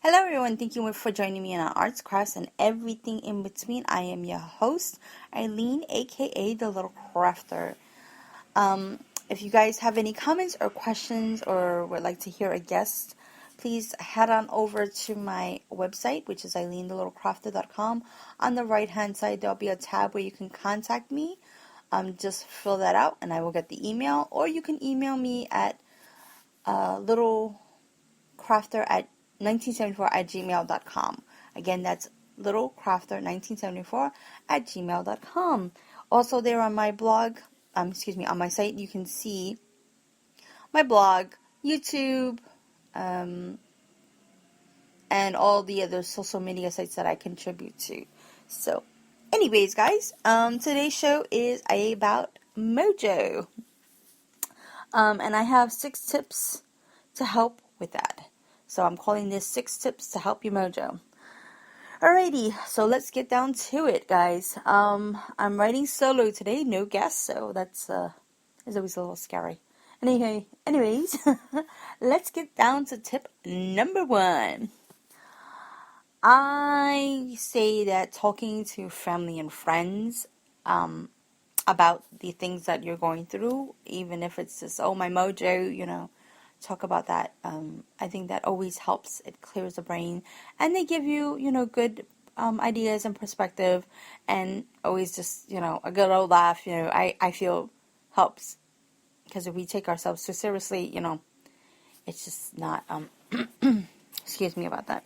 Hello everyone, thank you for joining me in on Arts, Crafts, and everything in between. I am your host, Eileen, aka The Little Crafter. If you guys have any comments or questions or would like to hear a guest, please head on over to my website, which is eileenthelittlecrafter.com. On the right hand side, there'll be a tab where you can contact me. Just fill that out and I will get the email, or you can email me at littlecrafter1974 at gmail.com. Again, that's littlecrafter1974 at gmail.com. Also, there on my blog, on my site, you can see my blog, YouTube, and all the other social media sites that I contribute to. So, anyways, guys, today's show is about mojo. And I have 6 tips to help with that. So I'm calling this 6 tips to help your mojo. Alrighty, so let's get down to it, guys. I'm writing solo today, no guests, so that's is always a little scary. Anyways, let's get down to tip number 1. I say that talking to family and friends about the things that you're going through, even if it's just, oh, my mojo, talk about that. I think that always helps. It clears the brain, and they give you, good ideas and perspective, and always just, a good old laugh, I feel helps. Because if we take ourselves too seriously, it's just not, excuse me about that.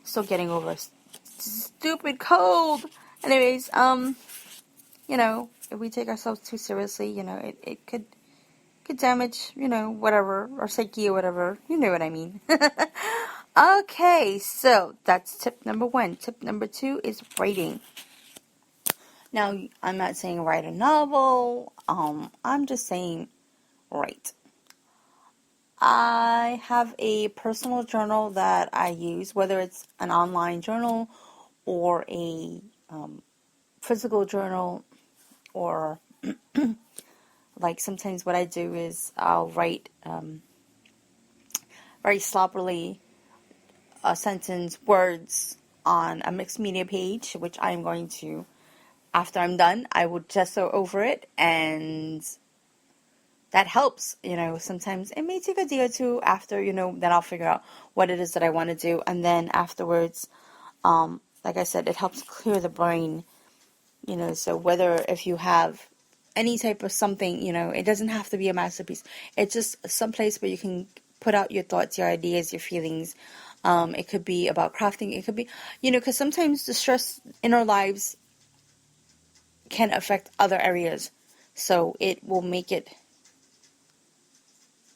Still getting over a stupid cold. Anyways, if we take ourselves too seriously, it could damage, whatever, our psyche or whatever. You know what I mean. Okay, so that's tip number 1. Tip number 2 is writing. Now, I'm not saying write a novel. I'm just saying write. I have a personal journal that I use, whether it's an online journal or a physical journal, or like sometimes what I do is I'll write very sloppily a sentence, words on a mixed media page, which I'm going to, after I'm done, I will gesso over it, and that helps. Sometimes it may take a day or two after, then I'll figure out what it is that I want to do, and then afterwards, like I said, it helps clear the brain, so whether if you have any type of something, it doesn't have to be a masterpiece. It's just some place where you can put out your thoughts, your ideas, your feelings. It could be about crafting. It could be, because sometimes the stress in our lives can affect other areas. So it will make it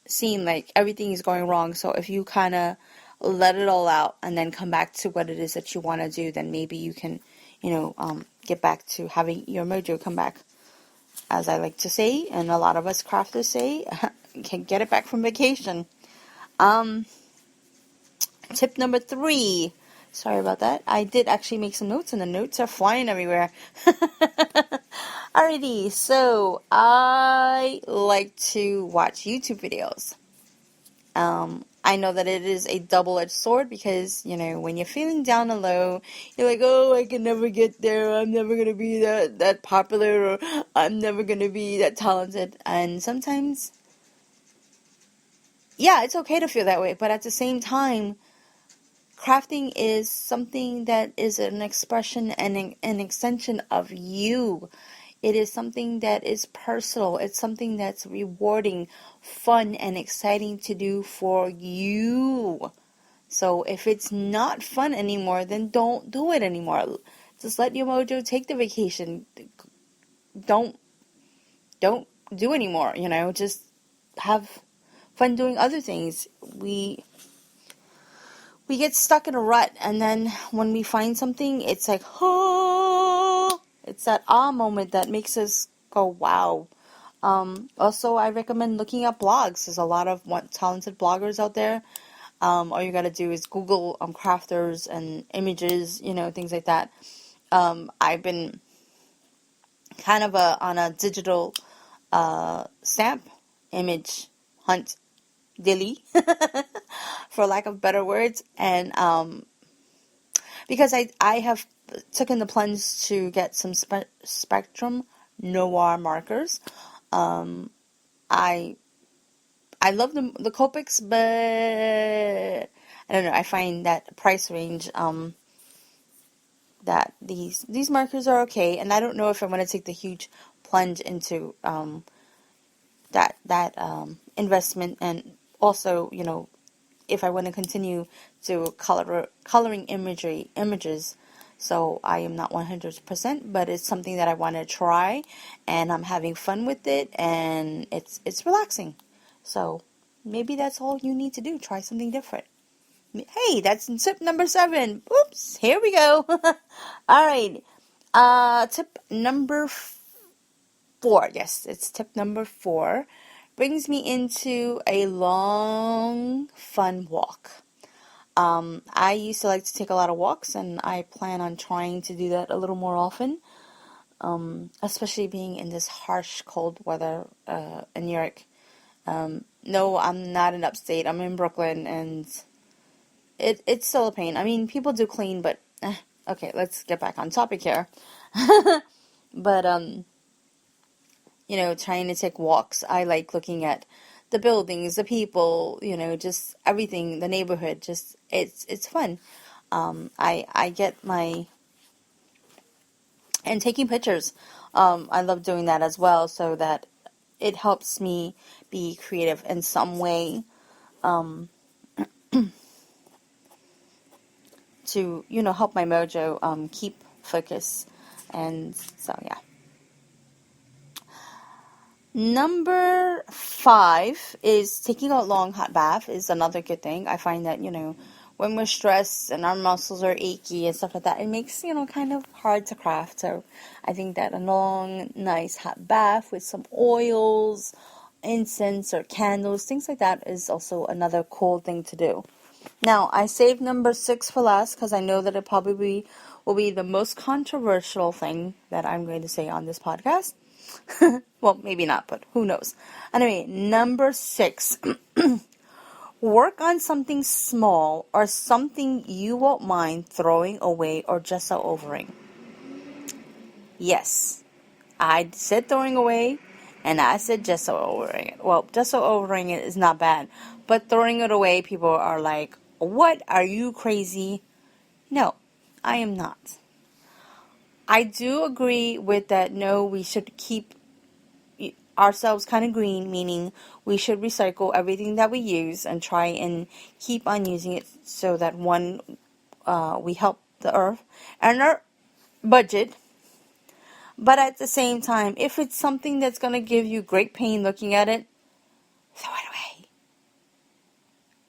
seem like everything is going wrong. So if you kind of let it all out and then come back to what it is that you want to do, then maybe you can, get back to having your mojo come back. As I like to say, and a lot of us crafters say, can get it back from vacation. Tip number 3. Sorry about that. I did actually make some notes, and the notes are flying everywhere. Alrighty, so I like to watch YouTube videos. I know that it is a double-edged sword because, when you're feeling down and low, you're like, oh, I can never get there, I'm never going to be that popular, or I'm never going to be that talented. And sometimes, yeah, it's okay to feel that way, but at the same time, crafting is something that is an expression and an extension of you. It is something that is personal. It's something that's rewarding, fun, and exciting to do for you. So if it's not fun anymore, then don't do it anymore. Just let your mojo take the vacation. Don't do anymore, Just have fun doing other things. We get stuck in a rut, and then when we find something, it's like, oh, it's that moment that makes us go, wow. Also, I recommend looking at blogs. There's a lot of talented bloggers out there. All you gotta do is Google crafters and images, things like that. I've been kind of on a digital stamp image hunt dilly, for lack of better words. And because I have taken the plunge to get some Spectrum Noir markers. I I love the Copics, but I don't know. I find that price range that these markers are okay, and I don't know if I want to take the huge plunge into that investment, and also, if I want to continue to coloring images. So I am not 100%, but it's something that I want to try, and I'm having fun with it, and it's relaxing. So maybe that's all you need to do. Try something different. Hey, that's tip number 7. Oops, here we go. All right. Tip number 4. Yes, it's tip number 4. Brings me into a long, fun walk. I used to like to take a lot of walks, and I plan on trying to do that a little more often, especially being in this harsh, cold weather in New York. No, I'm not in upstate. I'm in Brooklyn, and it's still a pain. I mean, people do clean, but okay, let's get back on topic here. But trying to take walks, I like looking at the buildings, the people, just everything, the neighborhood. Just it's fun. I get and taking pictures. I love doing that as well, so that it helps me be creative in some way. To help my mojo keep focus, and so yeah. Number 5 is taking a long hot bath is another good thing. I find that when we're stressed and our muscles are achy and stuff like that, it makes kind of hard to craft. So I think that a long nice hot bath with some oils, incense or candles, things like that is also another cool thing to do. Now, I saved number 6 for last because I know that it probably will be the most controversial thing that I'm going to say on this podcast. Well, maybe not, but who knows. Anyway, number 6. Work on something small or something you won't mind throwing away or gesso overing. Yes, I said throwing away, and I said gesso overing it. Well, gesso overing it is not bad, but throwing it away, people are like, what, are you crazy? No, I am not. I do agree with that. No, we should keep ourselves kind of green, meaning we should recycle everything that we use and try and keep on using it, so that we help the earth and our budget. But at the same time, if it's something that's going to give you great pain looking at it, throw it away.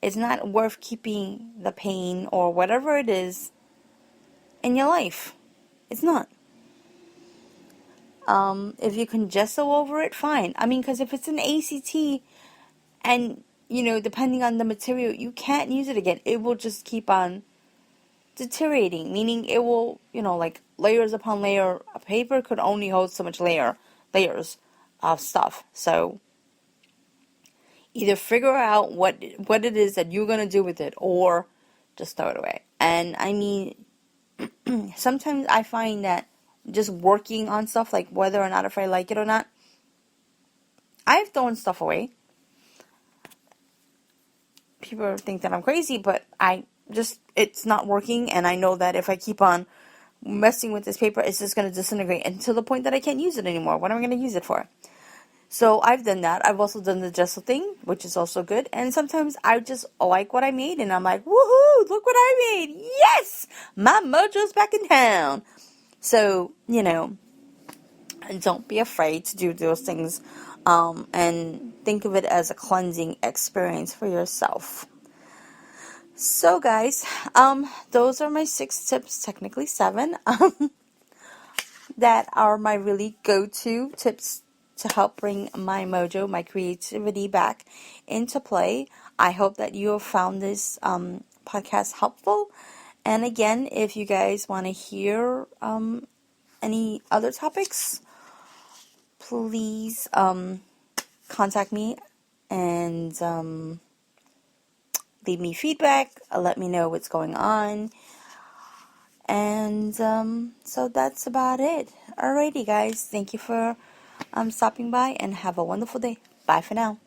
It's not worth keeping the pain or whatever it is in your life. It's not. If you can gesso over it, fine. I mean, because if it's an ACT and, depending on the material, you can't use it again. It will just keep on deteriorating, meaning it will, like layers upon layer. A paper could only hold so much layers of stuff. So either figure out what it is that you're going to do with it, or just throw it away. And I mean, sometimes I find that just working on stuff, like whether or not if I like it or not, I've thrown stuff away. People think that I'm crazy, but it's not working, and I know that if I keep on messing with this paper, it's just going to disintegrate until the point that I can't use it anymore. What am I going to use it for? So I've done that. I've also done the gesso thing, which is also good. And sometimes I just like what I made, and I'm like, woohoo, look what I made. Yes, my mojo's back in town. So, don't be afraid to do those things, and think of it as a cleansing experience for yourself. So, guys, those are my 6 tips, technically 7, that are my really go-to tips to help bring my mojo, my creativity back into play. I hope that you have found this podcast helpful. And again, if you guys want to hear any other topics, please contact me, and leave me feedback, let me know what's going on. And so that's about it. Alrighty, guys. Thank you for stopping by, and have a wonderful day. Bye for now.